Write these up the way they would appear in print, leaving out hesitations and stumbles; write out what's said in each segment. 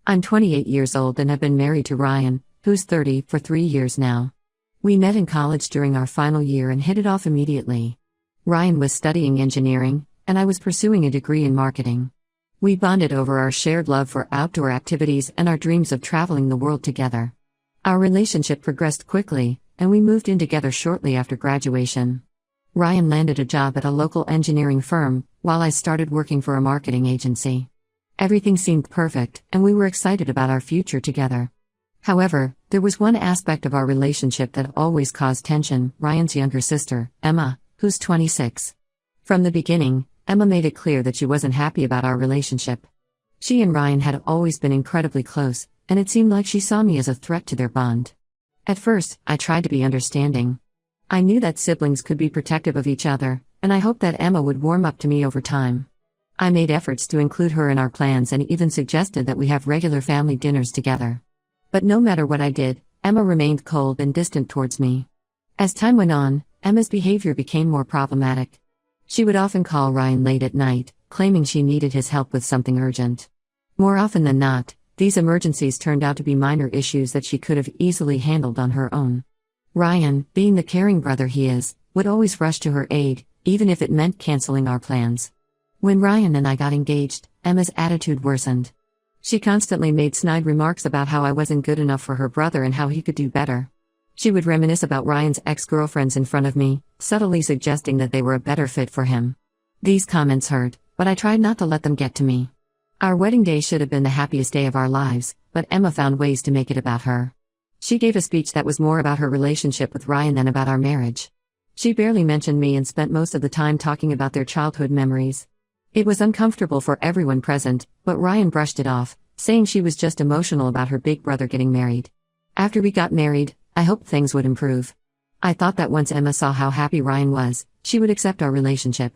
I'm 28 years old and have been married to Ryan, who's 30, for 3 years now. We met in college during our final year and hit it off immediately. Ryan was studying engineering, and I was pursuing a degree in marketing. We bonded over our shared love for outdoor activities and our dreams of traveling the world together. Our relationship progressed quickly, and we moved in together shortly after graduation. Ryan landed a job at a local engineering firm, while I started working for a marketing agency. Everything seemed perfect, and we were excited about our future together. However, there was one aspect of our relationship that always caused tension: Ryan's younger sister, Emma, who's 26. From the beginning, Emma made it clear that she wasn't happy about our relationship. She and Ryan had always been incredibly close, and it seemed like she saw me as a threat to their bond. At first, I tried to be understanding. I knew that siblings could be protective of each other, and I hoped that Emma would warm up to me over time. I made efforts to include her in our plans and even suggested that we have regular family dinners together. But no matter what I did, Emma remained cold and distant towards me. As time went on, Emma's behavior became more problematic. She would often call Ryan late at night, claiming she needed his help with something urgent. More often than not, these emergencies turned out to be minor issues that she could have easily handled on her own. Ryan, being the caring brother he is, would always rush to her aid, even if it meant canceling our plans. When Ryan and I got engaged, Emma's attitude worsened. She constantly made snide remarks about how I wasn't good enough for her brother and how he could do better. She would reminisce about Ryan's ex-girlfriends in front of me, subtly suggesting that they were a better fit for him. These comments hurt, but I tried not to let them get to me. Our wedding day should have been the happiest day of our lives, but Emma found ways to make it about her. She gave a speech that was more about her relationship with Ryan than about our marriage. She barely mentioned me and spent most of the time talking about their childhood memories. It was uncomfortable for everyone present, but Ryan brushed it off, saying she was just emotional about her big brother getting married. After we got married, I hoped things would improve. I thought that once Emma saw how happy Ryan was, she would accept our relationship.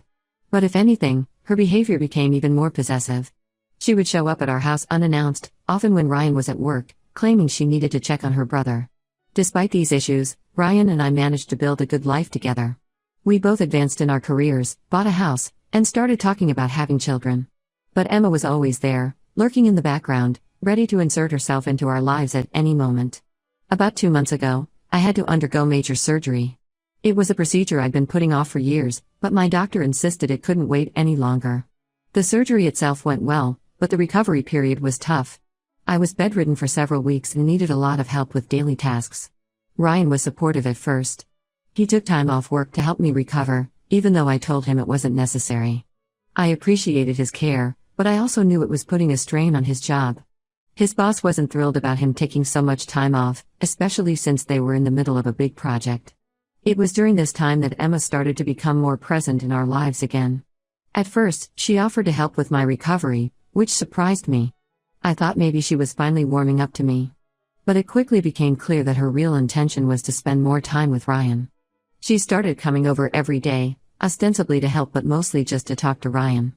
But if anything, her behavior became even more possessive. She would show up at our house unannounced, often when Ryan was at work, claiming she needed to check on her brother. Despite these issues, Ryan and I managed to build a good life together. We both advanced in our careers, bought a house, and started talking about having children. But Emma was always there, lurking in the background, ready to insert herself into our lives at any moment. About 2 months ago, I had to undergo major surgery. It was a procedure I'd been putting off for years, but my doctor insisted it couldn't wait any longer. The surgery itself went well, but the recovery period was tough. I was bedridden for several weeks and needed a lot of help with daily tasks. Ryan was supportive at first. He took time off work to help me recover, even though I told him it wasn't necessary. I appreciated his care, but I also knew it was putting a strain on his job. His boss wasn't thrilled about him taking so much time off, especially since they were in the middle of a big project. It was during this time that Emma started to become more present in our lives again. At first, she offered to help with my recovery, which surprised me. I thought maybe she was finally warming up to me. But it quickly became clear that her real intention was to spend more time with Ryan. She started coming over every day, ostensibly to help but mostly just to talk to Ryan.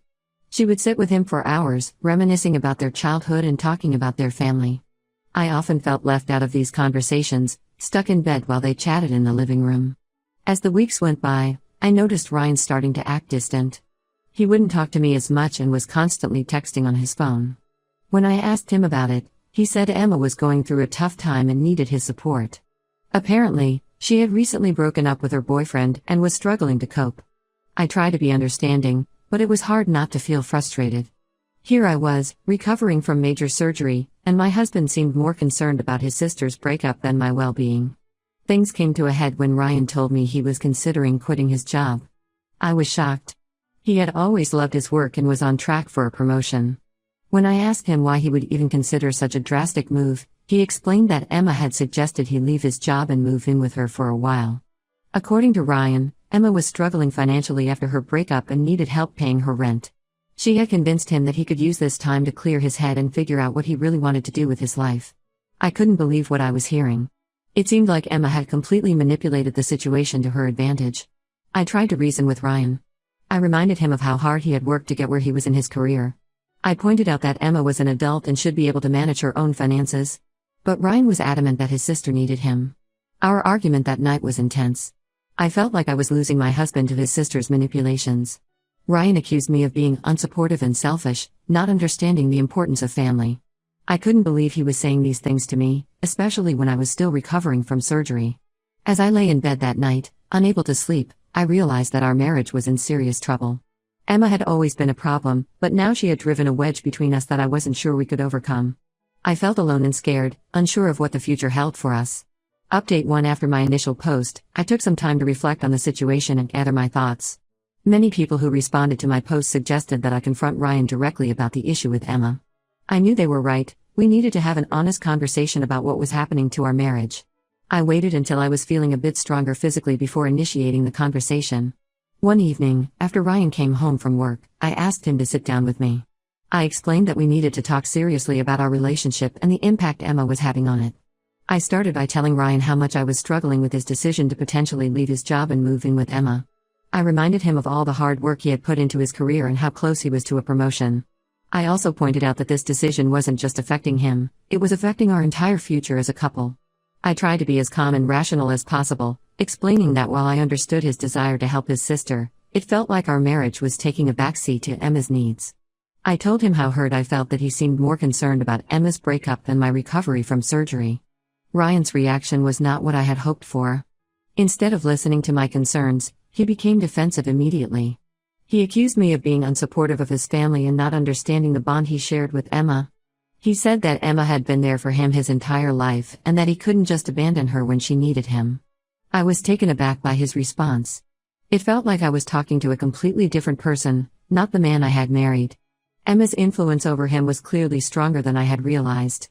She would sit with him for hours, reminiscing about their childhood and talking about their family. I often felt left out of these conversations, stuck in bed while they chatted in the living room. As the weeks went by, I noticed Ryan starting to act distant. He wouldn't talk to me as much and was constantly texting on his phone. When I asked him about it, he said Emma was going through a tough time and needed his support. Apparently, she had recently broken up with her boyfriend and was struggling to cope. I tried to be understanding, but it was hard not to feel frustrated. Here I was, recovering from major surgery, and my husband seemed more concerned about his sister's breakup than my well-being. Things came to a head when Ryan told me he was considering quitting his job. I was shocked. He had always loved his work and was on track for a promotion. When I asked him why he would even consider such a drastic move, he explained that Emma had suggested he leave his job and move in with her for a while. According to Ryan, Emma was struggling financially after her breakup and needed help paying her rent. She had convinced him that he could use this time to clear his head and figure out what he really wanted to do with his life. I couldn't believe what I was hearing. It seemed like Emma had completely manipulated the situation to her advantage. I tried to reason with Ryan. I reminded him of how hard he had worked to get where he was in his career. I pointed out that Emma was an adult and should be able to manage her own finances. But Ryan was adamant that his sister needed him. Our argument that night was intense. I felt like I was losing my husband to his sister's manipulations. Ryan accused me of being unsupportive and selfish, not understanding the importance of family. I couldn't believe he was saying these things to me, especially when I was still recovering from surgery. As I lay in bed that night, unable to sleep, I realized that our marriage was in serious trouble. Emma had always been a problem, but now she had driven a wedge between us that I wasn't sure we could overcome. I felt alone and scared, unsure of what the future held for us. Update 1. After my initial post, I took some time to reflect on the situation and gather my thoughts. Many people who responded to my post suggested that I confront Ryan directly about the issue with Emma. I knew they were right. We needed to have an honest conversation about what was happening to our marriage. I waited until I was feeling a bit stronger physically before initiating the conversation. One evening, after Ryan came home from work, I asked him to sit down with me. I explained that we needed to talk seriously about our relationship and the impact Emma was having on it. I started by telling Ryan how much I was struggling with his decision to potentially leave his job and move in with Emma. I reminded him of all the hard work he had put into his career and how close he was to a promotion. I also pointed out that this decision wasn't just affecting him, it was affecting our entire future as a couple. I tried to be as calm and rational as possible, explaining that while I understood his desire to help his sister, it felt like our marriage was taking a backseat to Emma's needs. I told him how hurt I felt that he seemed more concerned about Emma's breakup than my recovery from surgery. Ryan's reaction was not what I had hoped for. Instead of listening to my concerns, he became defensive immediately. He accused me of being unsupportive of his family and not understanding the bond he shared with Emma. He said that Emma had been there for him his entire life and that he couldn't just abandon her when she needed him. I was taken aback by his response. It felt like I was talking to a completely different person, not the man I had married. Emma's influence over him was clearly stronger than I had realized.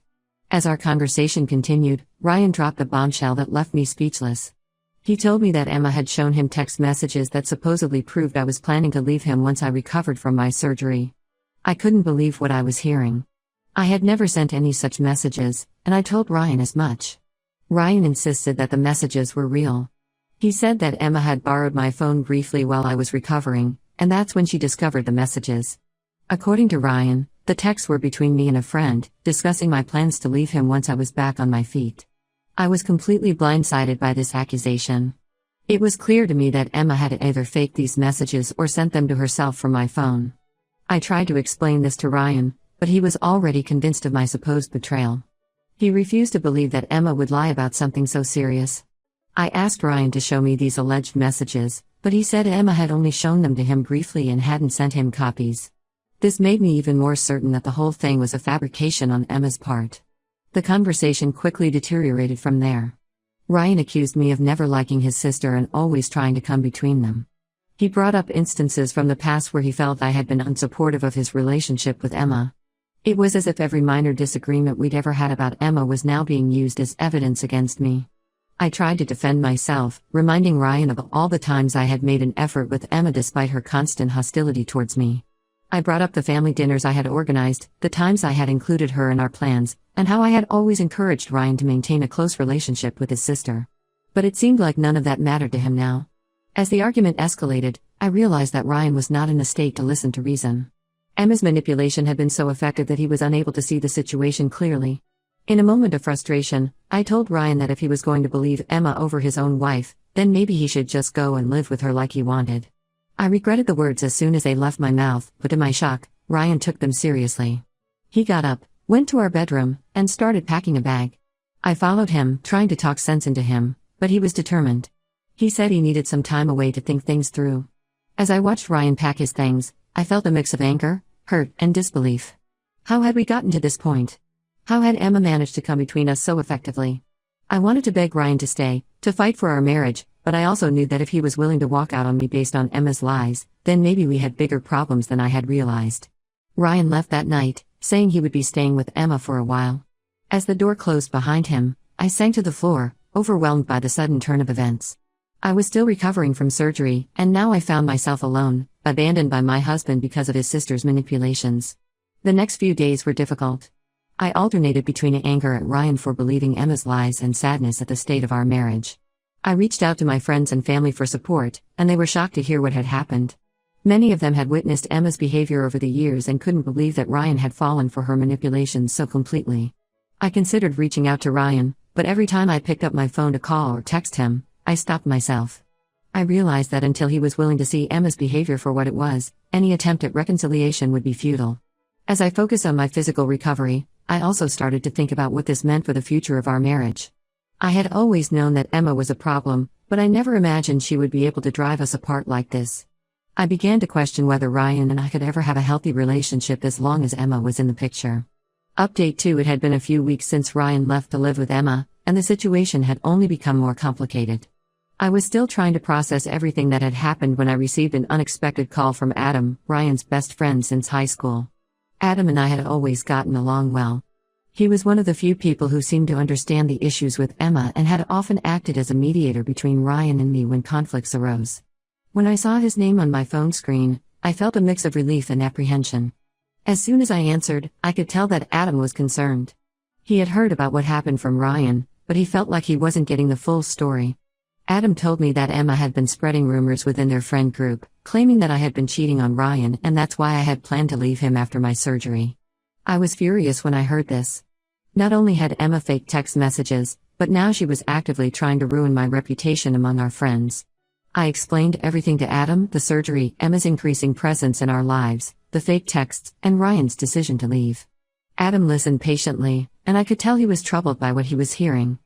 As our conversation continued, Ryan dropped a bombshell that left me speechless. He told me that Emma had shown him text messages that supposedly proved I was planning to leave him once I recovered from my surgery. I couldn't believe what I was hearing. I had never sent any such messages, and I told Ryan as much. Ryan insisted that the messages were real. He said that Emma had borrowed my phone briefly while I was recovering, and that's when she discovered the messages. According to Ryan, the texts were between me and a friend, discussing my plans to leave him once I was back on my feet. I was completely blindsided by this accusation. It was clear to me that Emma had either faked these messages or sent them to herself from my phone. I tried to explain this to Ryan, but he was already convinced of my supposed betrayal. He refused to believe that Emma would lie about something so serious. I asked Ryan to show me these alleged messages, but he said Emma had only shown them to him briefly and hadn't sent him copies. This made me even more certain that the whole thing was a fabrication on Emma's part. The conversation quickly deteriorated from there. Ryan accused me of never liking his sister and always trying to come between them. He brought up instances from the past where he felt I had been unsupportive of his relationship with Emma. It was as if every minor disagreement we'd ever had about Emma was now being used as evidence against me. I tried to defend myself, reminding Ryan of all the times I had made an effort with Emma despite her constant hostility towards me. I brought up the family dinners I had organized, the times I had included her in our plans, and how I had always encouraged Ryan to maintain a close relationship with his sister. But it seemed like none of that mattered to him now. As the argument escalated, I realized that Ryan was not in a state to listen to reason. Emma's manipulation had been so effective that he was unable to see the situation clearly. In a moment of frustration, I told Ryan that if he was going to believe Emma over his own wife, then maybe he should just go and live with her like he wanted. I regretted the words as soon as they left my mouth, but to my shock, Ryan took them seriously. He got up, went to our bedroom, and started packing a bag. I followed him, trying to talk sense into him, but he was determined. He said he needed some time away to think things through. As I watched Ryan pack his things, I felt a mix of anger, hurt, and disbelief. How had we gotten to this point? How had Emma managed to come between us so effectively? I wanted to beg Ryan to stay, to fight for our marriage, but I also knew that if he was willing to walk out on me based on Emma's lies, then maybe we had bigger problems than I had realized. Ryan left that night, saying he would be staying with Emma for a while. As the door closed behind him, I sank to the floor, overwhelmed by the sudden turn of events. I was still recovering from surgery, and now I found myself alone, abandoned by my husband because of his sister's manipulations. The next few days were difficult. I alternated between anger at Ryan for believing Emma's lies and sadness at the state of our marriage. I reached out to my friends and family for support, and they were shocked to hear what had happened. Many of them had witnessed Emma's behavior over the years and couldn't believe that Ryan had fallen for her manipulations so completely. I considered reaching out to Ryan, but every time I picked up my phone to call or text him, I stopped myself. I realized that until he was willing to see Emma's behavior for what it was, any attempt at reconciliation would be futile. As I focused on my physical recovery, I also started to think about what this meant for the future of our marriage. I had always known that Emma was a problem, but I never imagined she would be able to drive us apart like this. I began to question whether Ryan and I could ever have a healthy relationship as long as Emma was in the picture. Update 2: It had been a few weeks since Ryan left to live with Emma, and the situation had only become more complicated. I was still trying to process everything that had happened when I received an unexpected call from Adam, Ryan's best friend since high school. Adam and I had always gotten along well. He was one of the few people who seemed to understand the issues with Emma and had often acted as a mediator between Ryan and me when conflicts arose. When I saw his name on my phone screen, I felt a mix of relief and apprehension. As soon as I answered, I could tell that Adam was concerned. He had heard about what happened from Ryan, but he felt like he wasn't getting the full story. Adam told me that Emma had been spreading rumors within their friend group, claiming that I had been cheating on Ryan, and that's why I had planned to leave him after my surgery. I was furious when I heard this. Not only had Emma faked text messages, but now she was actively trying to ruin my reputation among our friends. I explained everything to Adam: the surgery, Emma's increasing presence in our lives, the fake texts, and Ryan's decision to leave. Adam listened patiently, and I could tell he was troubled by what he was hearing.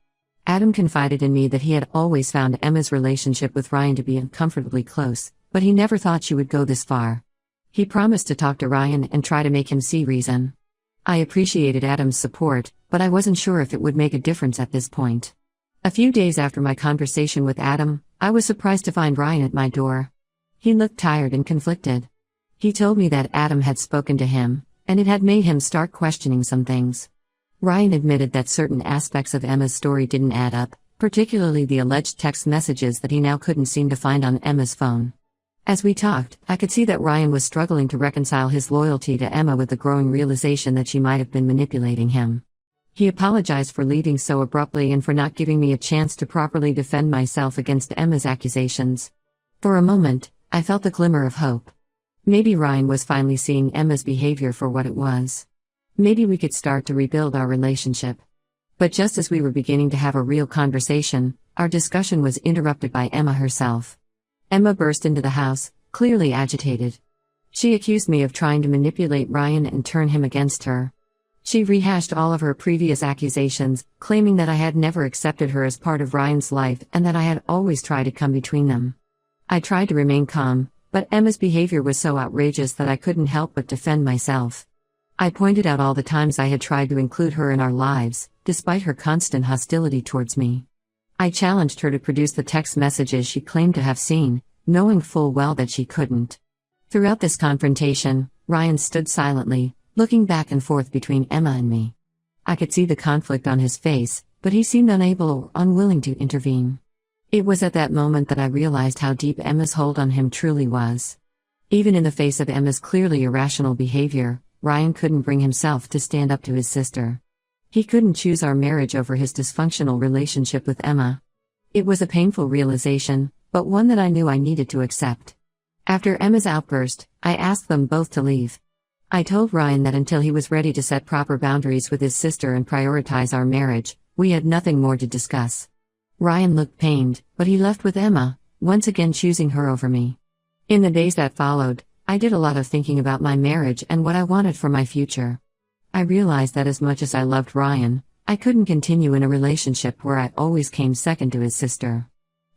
Adam confided in me that he had always found Emma's relationship with Ryan to be uncomfortably close, but he never thought she would go this far. He promised to talk to Ryan and try to make him see reason. I appreciated Adam's support, but I wasn't sure if it would make a difference at this point. A few days after my conversation with Adam, I was surprised to find Ryan at my door. He looked tired and conflicted. He told me that Adam had spoken to him, and it had made him start questioning some things. Ryan admitted that certain aspects of Emma's story didn't add up, particularly the alleged text messages that he now couldn't seem to find on Emma's phone. As we talked, I could see that Ryan was struggling to reconcile his loyalty to Emma with the growing realization that she might have been manipulating him. He apologized for leaving so abruptly and for not giving me a chance to properly defend myself against Emma's accusations. For a moment, I felt a glimmer of hope. Maybe Ryan was finally seeing Emma's behavior for what it was. Maybe we could start to rebuild our relationship. But just as we were beginning to have a real conversation, our discussion was interrupted by Emma herself. Emma burst into the house, clearly agitated. She accused me of trying to manipulate Ryan and turn him against her. She rehashed all of her previous accusations, claiming that I had never accepted her as part of Ryan's life and that I had always tried to come between them. I tried to remain calm, but Emma's behavior was so outrageous that I couldn't help but defend myself. I pointed out all the times I had tried to include her in our lives, despite her constant hostility towards me. I challenged her to produce the text messages she claimed to have seen, knowing full well that she couldn't. Throughout this confrontation, Ryan stood silently, looking back and forth between Emma and me. I could see the conflict on his face, but he seemed unable or unwilling to intervene. It was at that moment that I realized how deep Emma's hold on him truly was. Even in the face of Emma's clearly irrational behavior, Ryan couldn't bring himself to stand up to his sister. He couldn't choose our marriage over his dysfunctional relationship with Emma. It was a painful realization, but one that I knew I needed to accept. After Emma's outburst, I asked them both to leave. I told Ryan that until he was ready to set proper boundaries with his sister and prioritize our marriage, we had nothing more to discuss. Ryan looked pained, but he left with Emma, once again choosing her over me. In the days that followed, I did a lot of thinking about my marriage and what I wanted for my future. I realized that as much as I loved Ryan, I couldn't continue in a relationship where I always came second to his sister.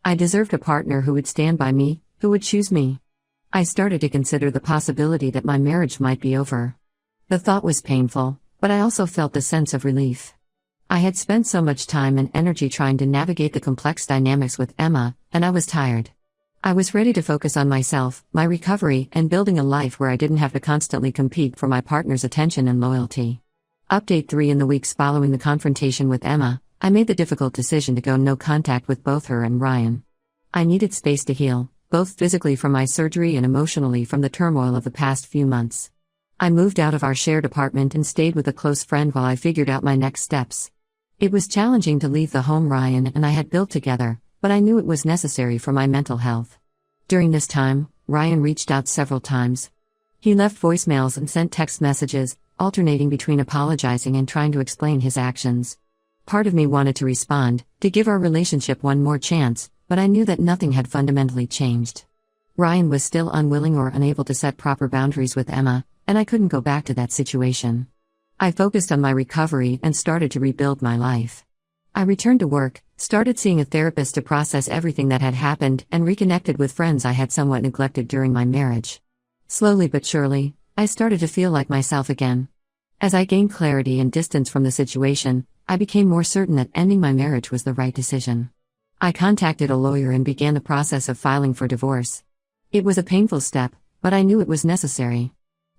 I deserved a partner who would stand by me, who would choose me. I started to consider the possibility that my marriage might be over. The thought was painful, but I also felt a sense of relief. I had spent so much time and energy trying to navigate the complex dynamics with Emma, and I was tired. I was ready to focus on myself, my recovery, and building a life where I didn't have to constantly compete for my partner's attention and loyalty. Update 3: In the weeks following the confrontation with Emma, I made the difficult decision to go no contact with both her and Ryan. I needed space to heal, both physically from my surgery and emotionally from the turmoil of the past few months. I moved out of our shared apartment and stayed with a close friend while I figured out my next steps. It was challenging to leave the home Ryan and I had built together, but I knew it was necessary for my mental health. During this time, Ryan reached out several times. He left voicemails and sent text messages, alternating between apologizing and trying to explain his actions. Part of me wanted to respond, to give our relationship one more chance, but I knew that nothing had fundamentally changed. Ryan was still unwilling or unable to set proper boundaries with Emma, and I couldn't go back to that situation. I focused on my recovery and started to rebuild my life. I returned to work, started seeing a therapist to process everything that had happened, and reconnected with friends I had somewhat neglected during my marriage. Slowly but surely, I started to feel like myself again. As I gained clarity and distance from the situation, I became more certain that ending my marriage was the right decision. I contacted a lawyer and began the process of filing for divorce. It was a painful step, but I knew it was necessary.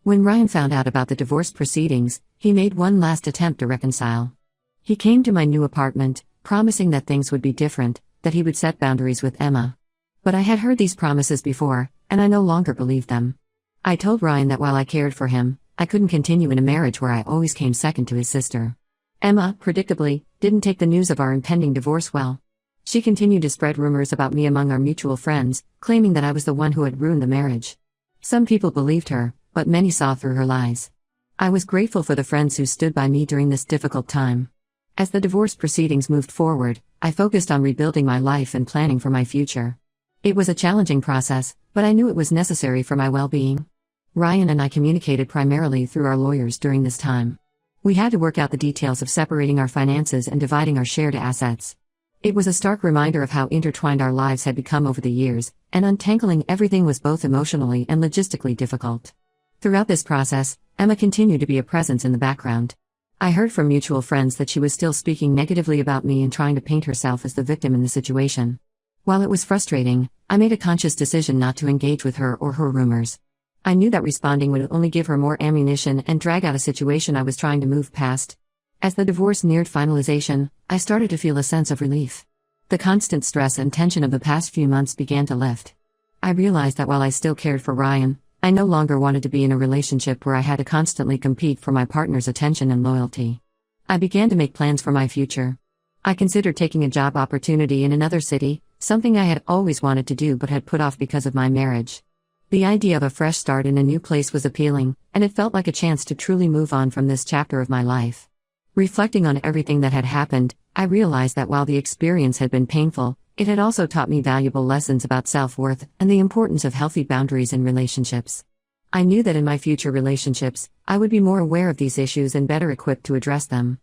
When Ryan found out about the divorce proceedings, he made one last attempt to reconcile. He came to my new apartment, promising that things would be different, that he would set boundaries with Emma. But I had heard these promises before, and I no longer believed them. I told Ryan that while I cared for him, I couldn't continue in a marriage where I always came second to his sister. Emma, predictably, didn't take the news of our impending divorce well. She continued to spread rumors about me among our mutual friends, claiming that I was the one who had ruined the marriage. Some people believed her, but many saw through her lies. I was grateful for the friends who stood by me during this difficult time. As the divorce proceedings moved forward, I focused on rebuilding my life and planning for my future. It was a challenging process, but I knew it was necessary for my well-being. Ryan and I communicated primarily through our lawyers during this time. We had to work out the details of separating our finances and dividing our shared assets. It was a stark reminder of how intertwined our lives had become over the years, and untangling everything was both emotionally and logistically difficult. Throughout this process, Emma continued to be a presence in the background. I heard from mutual friends that she was still speaking negatively about me and trying to paint herself as the victim in the situation. While it was frustrating, I made a conscious decision not to engage with her or her rumors. I knew that responding would only give her more ammunition and drag out a situation I was trying to move past. As the divorce neared finalization, I started to feel a sense of relief. The constant stress and tension of the past few months began to lift. I realized that while I still cared for Ryan, I no longer wanted to be in a relationship where I had to constantly compete for my partner's attention and loyalty. I began to make plans for my future. I considered taking a job opportunity in another city, something I had always wanted to do but had put off because of my marriage. The idea of a fresh start in a new place was appealing, and it felt like a chance to truly move on from this chapter of my life. Reflecting on everything that had happened, I realized that while the experience had been painful, it had also taught me valuable lessons about self-worth and the importance of healthy boundaries in relationships. I knew that in my future relationships, I would be more aware of these issues and better equipped to address them.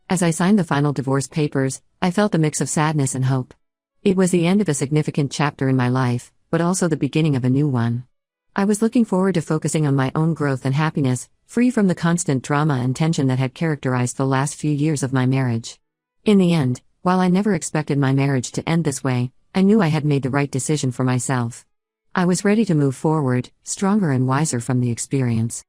As I signed the final divorce papers, I felt a mix of sadness and hope. It was the end of a significant chapter in my life, but also the beginning of a new one. I was looking forward to focusing on my own growth and happiness, free from the constant drama and tension that had characterized the last few years of my marriage. In the end, while I never expected my marriage to end this way, I knew I had made the right decision for myself. I was ready to move forward, stronger and wiser from the experience.